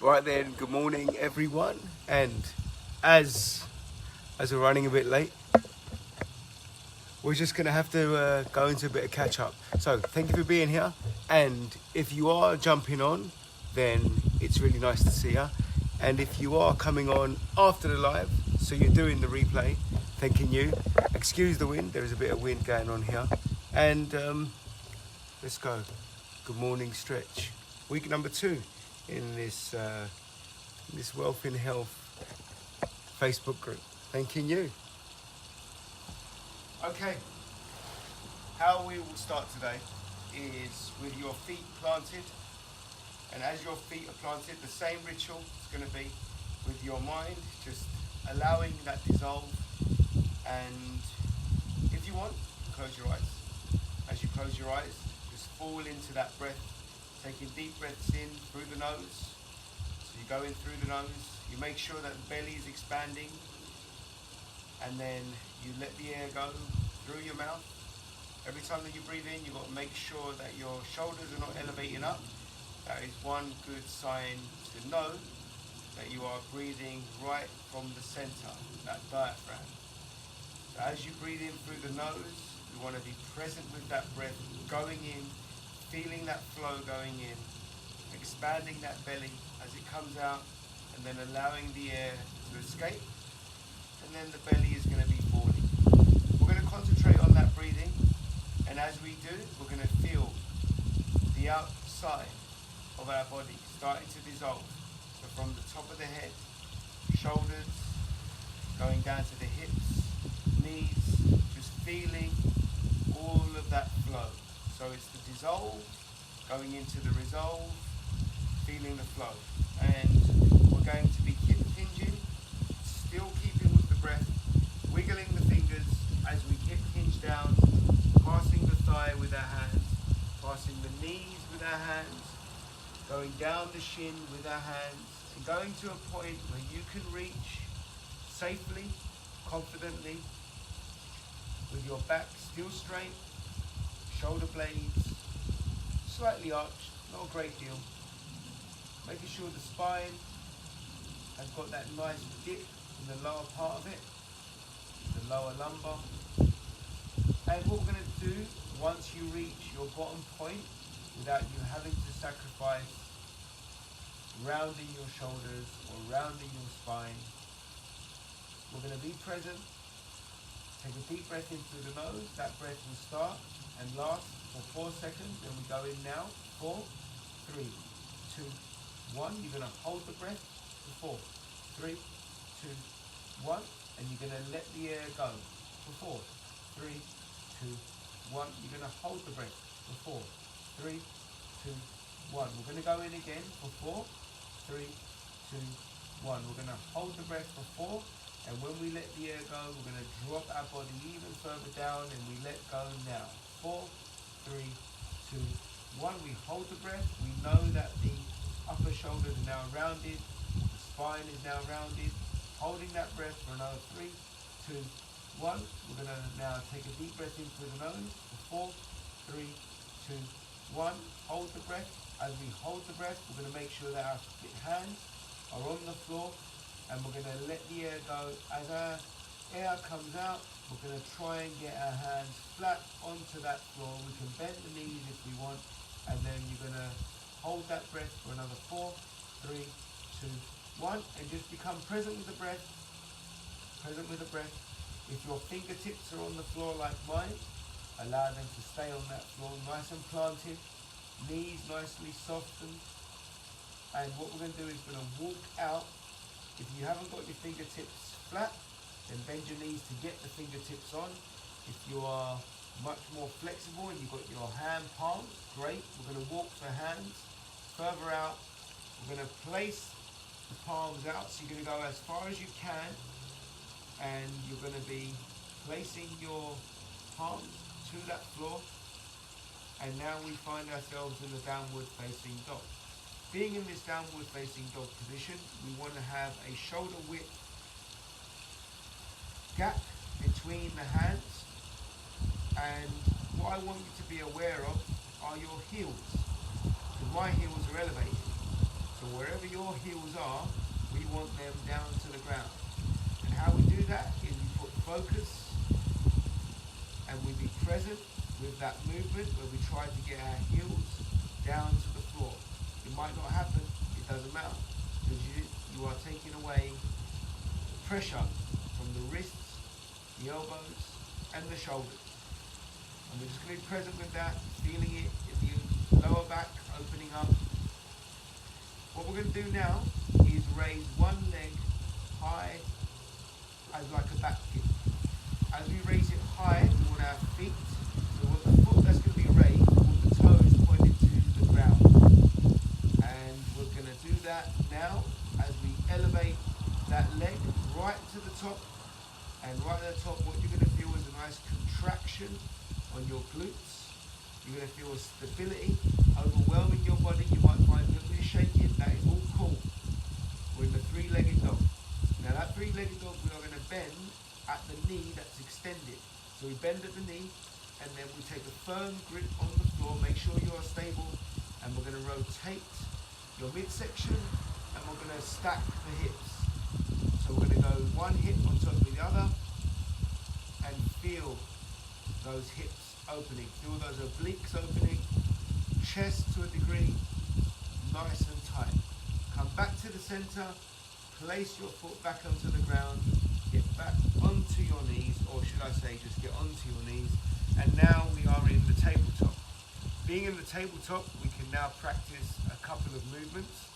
Right then, good morning everyone. And as we're running a bit late, we're just gonna have to go into a bit of catch up. So thank you for being here. And if you are jumping on, then it's really nice to see you. And if you are coming on after the live, so you're doing the replay, thanking you. Excuse the wind. There is a bit of wind going on here. And let's go. Good morning stretch. Week number 2 in this Wealth in Health Facebook group. Thanking you. Okay, how we will start today is with your feet planted. And as your feet are planted, the same ritual is going to be with your mind, just allowing that dissolve. And if you want, close your eyes. As you close your eyes, just fall into that breath, taking deep breaths in through the nose. So you go in through the nose, you make sure that the belly is expanding, and then you let the air go through your mouth. Every time that you breathe in, you've got to make sure that your shoulders are not elevating up. That is one good sign to know that you are breathing right from the center, that diaphragm. So as you breathe in through the nose, you want to be present with that breath going in, feeling that flow going in, expanding that belly as it comes out, and then allowing the air to escape, and then the belly is going to be falling. We're going to concentrate on that breathing, and as we do, we're going to feel the outside of our body starting to dissolve. So from the top of the head, shoulders, going down to the hips, knees, just feeling all of that flow. So it's the dissolve, going into the resolve, feeling the flow. And we're going to be hip hinging, still keeping with the breath, wiggling the fingers as we hip hinge down, passing the thigh with our hands, passing the knees with our hands, going down the shin with our hands, and going to a point where you can reach safely, confidently, with your back still straight, shoulder blades slightly arched, not a great deal. Making sure the spine has got that nice dip in the lower part of it, the lower lumbar. And what we're going to do once you reach your bottom point, without you having to sacrifice rounding your shoulders or rounding your spine, we're going to be present. Take a deep breath in through the nose. That breath will start and last for 4 seconds. Then we go in now. 4, 3, 2, 1. You're going to hold the breath for 4, 3, 2, 1. And you're going to let the air go for 4, 3, 2, 1. You're going to hold the breath for 4, 3, 2, 1. We're going to go in again for 4, 3, 2, 1. We're going to hold the breath for 4. And when we let the air go, we're going to drop our body even further down, and we let go now. 4, 3, 2, 1. We hold the breath. We know that the upper shoulders are now rounded. The spine is now rounded. Holding that breath for another 3, 2, 1. We're going to now take a deep breath in through the nose for 4, 3, 2, 1. Hold the breath. As we hold the breath, we're going to make sure that our hands are on the floor, and we're going to let the air go. As our air comes out, we're going to try and get our hands flat onto that floor. We can bend the knees if we want, and then you're going to hold that breath for another 4, 3, 2, 1, and just become present with the breath. Present with the breath. If your fingertips are on the floor like mine, allow them to stay on that floor, nice and planted. Knees nicely softened. And what we're going to do is we're going to walk out. If you haven't got your fingertips flat, then bend your knees to get the fingertips on. If you are much more flexible and you've got your hand palms, great. We're going to walk the hands further out. We're going to place the palms out. So you're going to go as far as you can, and you're going to be placing your palms to that floor. And now we find ourselves in the downward facing dog. Being in this downward facing dog position, we want to have a shoulder width gap between the hands. And what I want you to be aware of are your heels. Because my heels are elevated. So wherever your heels are, we want them down to the ground. And how we do that is we put focus and we be present with that movement where we try to get our heels down to the floor. It might not happen, it doesn't matter, because you are taking away pressure from the wrists, the elbows, and the shoulders. And we're just going to be present with that, feeling it in the lower back, opening up. What we're going to do now is raise one leg high as like a back kick. As we raise it high, we want our feet, so we want the foot that's going to be raised, we want the toes pointed to the ground. And we're going to do that now as we elevate that leg right to the top. And right at the top, what you're going to feel is a nice contraction on your glutes. You're going to feel a stability overwhelming your body. You might find a little bit of shaking. That is all cool. We're in the three-legged dog. Now that three-legged dog, we are going to bend at the knee that's extended. So we bend at the knee, and then we take a firm grip on the floor. Make sure you are stable, and we're going to rotate your midsection, and we're going to stack the hips. So we're going to go one hip on top of the other, and feel those hips opening. Feel those obliques opening, chest to a degree, nice and tight. Come back to the center, place your foot back onto the ground, get back onto your knees, or should I say just get onto your knees. And now we are in the tabletop. Being in the tabletop, we can now practice a couple of movements.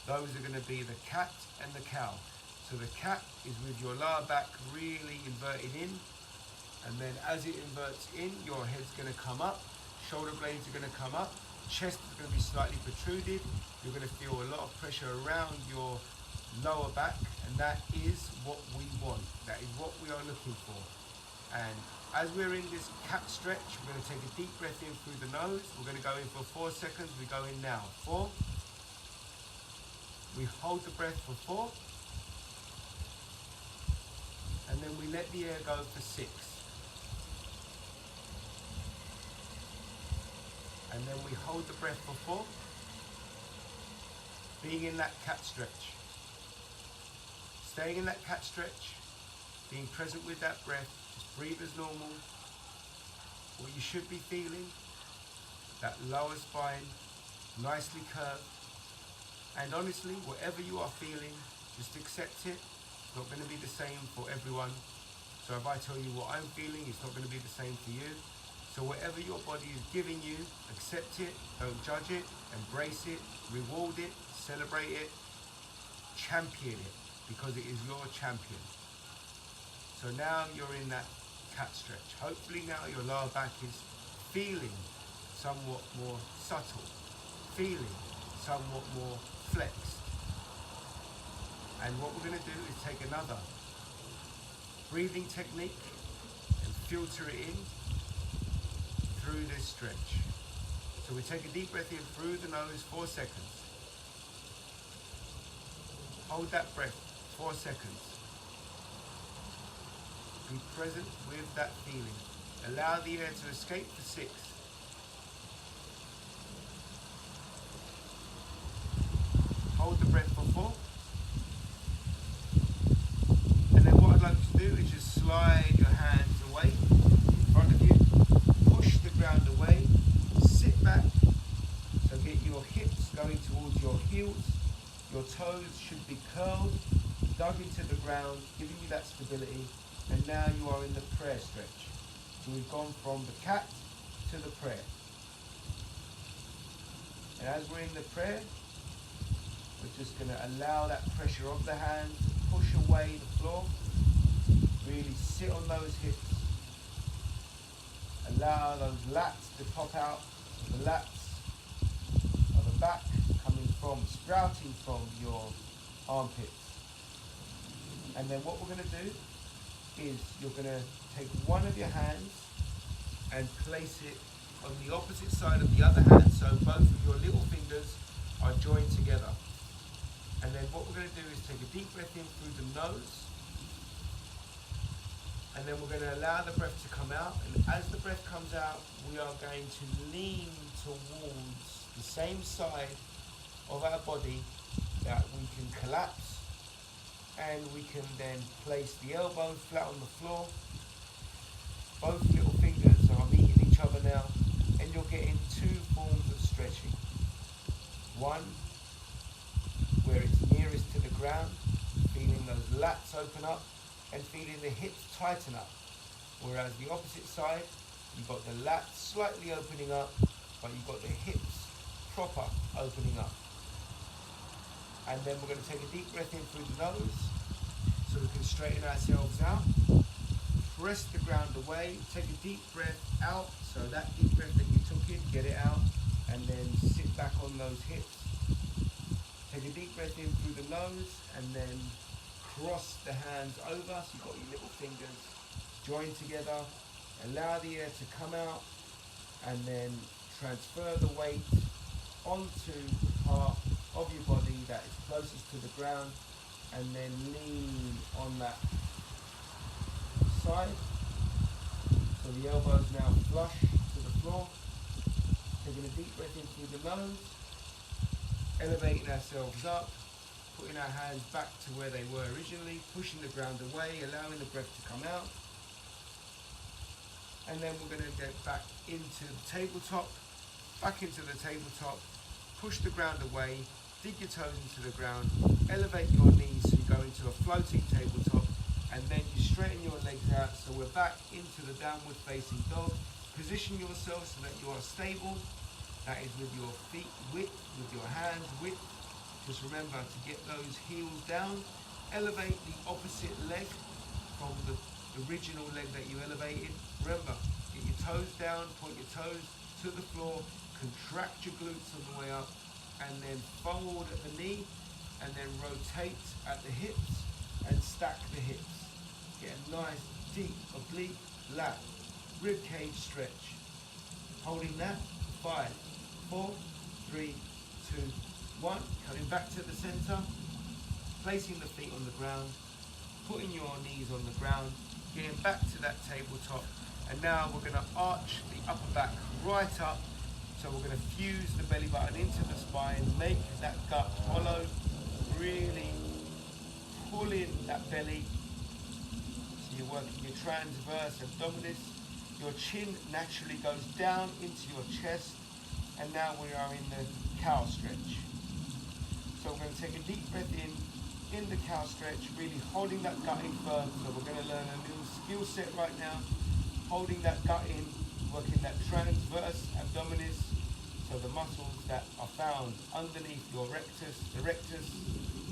Those are going to be the cat and the cow. So the cat is with your lower back really inverted in, and then as it inverts in, your head's going to come up, shoulder blades are going to come up, chest is going to be slightly protruded. You're going to feel a lot of pressure around your lower back, and that is what we want. That is what we are looking for. And as we're in this cat stretch, we're going to take a deep breath in through the nose. We're going to go in for 4 seconds. We go in now. 4. We hold the breath for 4. And then we let the air go for 6. And then we hold the breath for 4. Being in that cat stretch. Staying in that cat stretch, being present with that breath, just breathe as normal. What you should be feeling, that lower spine, nicely curved. And honestly, whatever you are feeling, just accept it. It's not going to be the same for everyone. So if I tell you what I'm feeling, it's not going to be the same for you. So whatever your body is giving you, accept it, don't judge it, embrace it, reward it, celebrate it, champion it, because it is your champion. So now you're in that cat stretch. Hopefully now your lower back is feeling somewhat more subtle, feeling somewhat more flexed. And what we're going to do is take another breathing technique and filter it in through this stretch. So we take a deep breath in through the nose, 4 seconds. Hold that breath, 4 seconds. Be present with that feeling. Allow the air to escape for 6. Hold the breath for 4. And then what I'd like you to do is just slide your hands away in front of you. Push the ground away. Sit back. So get your hips going towards your heels. Your toes should be curled, dug into the ground, giving you that stability. And now you are in the prayer stretch. So we've gone from the cat to the prayer. And as we're in the prayer, we're just going to allow that pressure of the hands to push away the floor. Really sit on those hips. Allow those lats to pop out. The lats of the back coming from, sprouting from your armpits. And then what we're going to do is you're going to take one of your hands and place it on the opposite side of the other hand, so both of your little fingers are joined together. And then what we're going to do is take a deep breath in through the nose, and then we're going to allow the breath to come out. And as the breath comes out, we are going to lean towards the same side of our body that we can collapse, and we can then place the elbow flat on the floor. Both little fingers are meeting each other now, and you're getting two forms of stretching. One, where it's nearest to the ground, feeling those lats open up and feeling the hips tighten up. Whereas the opposite side, you've got the lats slightly opening up, but you've got the hips proper opening up. And then we're going to take a deep breath in through the nose, so we can straighten ourselves out. Press the ground away, take a deep breath out, so that deep breath that you took in, get it out, and then sit back on those hips. Take a deep breath in through the nose, and then cross the hands over, so you've got your little fingers joined together. Allow the air to come out, and then transfer the weight onto the part of your body that is closest to the ground, and then lean on that side. So the elbows now flush to the floor. Taking a deep breath in through the nose, elevating ourselves up, putting our hands back to where they were originally, pushing the ground away, allowing the breath to come out. And then we're going to get back into the tabletop, push the ground away, dig your toes into the ground, elevate your knees so you go into a floating tabletop, and then you straighten your legs out, so we're back into the downward facing dog. Position yourself so that you are stable. That is with your feet width, with your hands width. Just remember to get those heels down. Elevate the opposite leg from the original leg that you elevated. Remember, get your toes down, point your toes to the floor, contract your glutes on the way up, and then fold at the knee, and then rotate at the hips, and stack the hips. Get a nice, deep, oblique, lat, rib cage stretch. Holding that, 5, 4, 3, 2, 1. Coming back to the center, placing the feet on the ground, putting your knees on the ground, getting back to that tabletop, and now we're going to arch the upper back right up. So we're going to fuse the belly button into the spine, make that gut hollow, really pull in that belly. So you're working your transverse abdominis. Your chin naturally goes down into your chest, and now we are in the cow stretch. So we're going to take a deep breath in the cow stretch, really holding that gut in firm. So we're going to learn a little skill set right now, holding that gut in, working that transverse abdominis, so the muscles that are found underneath your rectus. The rectus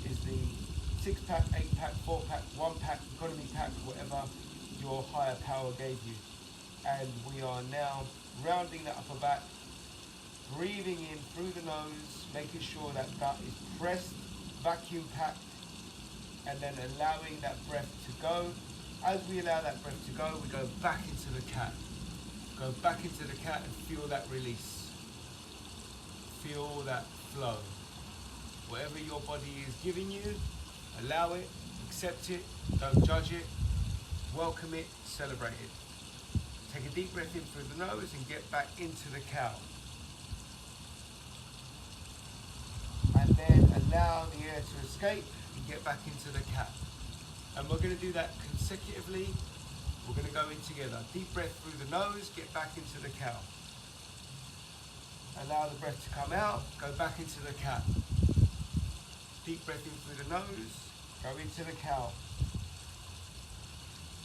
is the 6-pack, 8-pack, 4-pack, 1-pack, economy pack, whatever your higher power gave you. And we are now rounding that upper back, breathing in through the nose, making sure that gut is pressed, vacuum packed, and then allowing that breath to go. As we allow that breath to go, we go back into the cat. Go back into the cat and feel that release. Feel that flow. Whatever your body is giving you, allow it, accept it, don't judge it, welcome it, celebrate it. Take a deep breath in through the nose and get back into the cow. And then allow the air to escape and get back into the cat. And we're going to do that consecutively. We're going to go in together. Deep breath through the nose, get back into the cow. Allow the breath to come out, go back into the cat. Deep breath in through the nose, go into the cow.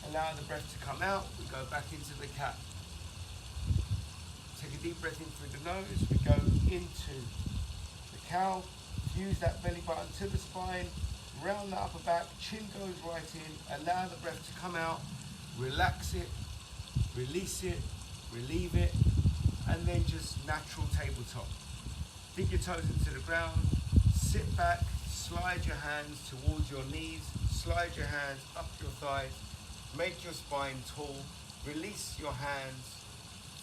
Allow the breath to come out, we go back into the cat. Take a deep breath in through the nose, we go into the cow. Fuse that belly button to the spine, round the upper back, chin goes right in, allow the breath to come out, relax it, release it, relieve it, and then just natural tabletop. Dig your toes into the ground, sit back, slide your hands towards your knees, slide your hands up your thighs, make your spine tall, release your hands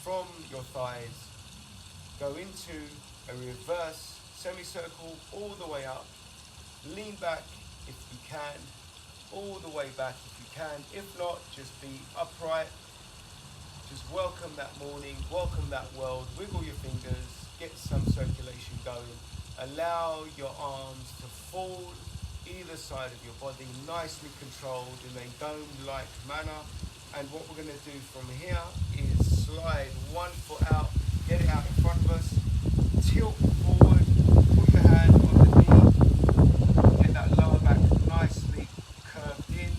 from your thighs, go into a reverse semicircle all the way up, lean back if you can, all the way back if you can. If not, just be upright. Just welcome that morning, welcome that world, wiggle your fingers, get some circulation going, Allow your arms to fall either side of your body, nicely controlled in a dome-like manner. And what we're going to do from here is slide one foot out, get it out in front of us, tilt forward, put your hand on the knee, get that lower back nicely curved in,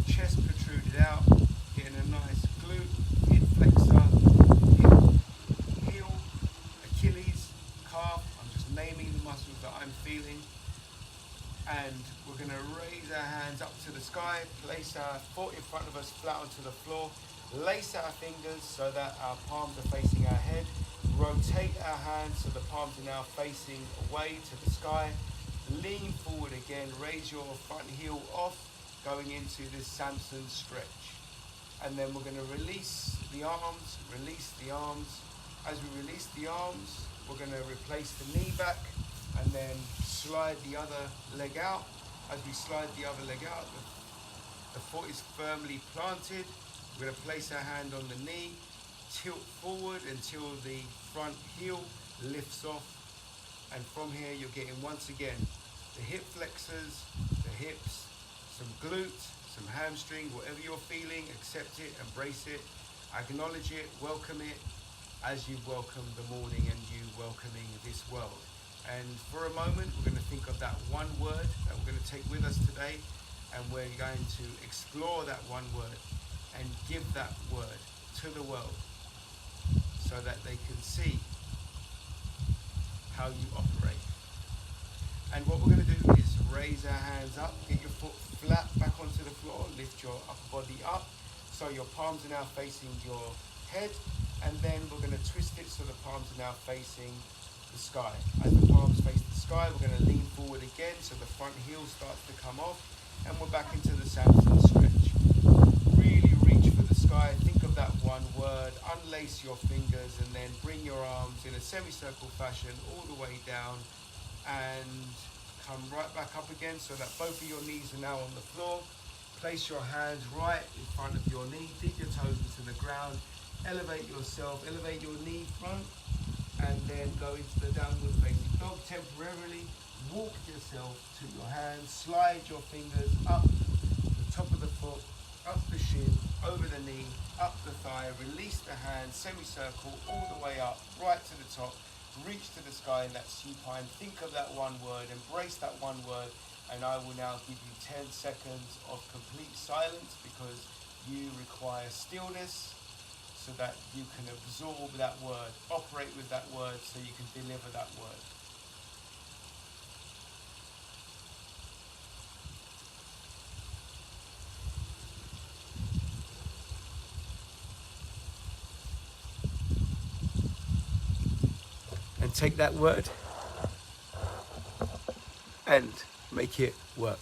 chest protruded out, getting a nice glute, hip flexor, hip, heel, Achilles, calf. I'm just naming the muscles that I'm feeling. And we're going to raise our hands up to the sky, place our foot in front of us flat onto the floor, lace our fingers so that our palms are facing our head, rotate our hands so the palms are now facing away to the sky, lean forward again, raise your front heel off, going into this Samson stretch. And then we're going to release the arms, As we release the arms, we're going to replace the knee back, and then slide the other leg out. As we slide the other leg out, the foot is firmly planted. We're going to place our hand on the knee, tilt forward until the front heel lifts off. And from here, you're getting, once again, the hip flexors, the hips, some glutes, some hamstring, whatever you're feeling, accept it, embrace it, acknowledge it, welcome it, as you welcome the morning and you welcoming this world. And for a moment, we're going to think of that one word that we're going to take with us today, and we're going to explore that one word and give that word to the world so that they can see how you operate. And what we're going to do is raise our hands up, get your foot flat back onto the floor, lift your upper body up so your palms are now facing your head, and then we're going to twist it so the palms are now facing the sky. As the palms face the sky, we're going to lean forward again so the front heel starts to come off, and we're back into the Samson stretch. Really reach for the sky, think of that one word, unlace your fingers, and then bring your arms in a semicircle fashion all the way down and come right back up again so that both of your knees are now on the floor. Place your hands right in front of your knee, dig your toes into the ground, elevate yourself, elevate your knee front, and then go into the downward facing dog temporarily. Walk yourself to your hands, slide your fingers up the top of the foot, up the shin, over the knee, up the thigh, release the hand, semicircle all the way up, right to the top, reach to the sky in that supine. Think of that one word, embrace that one word, and I will now give you 10 seconds of complete silence because you require stillness, so that you can absorb that word, operate with that word, so you can deliver that word. And take that word and make it work.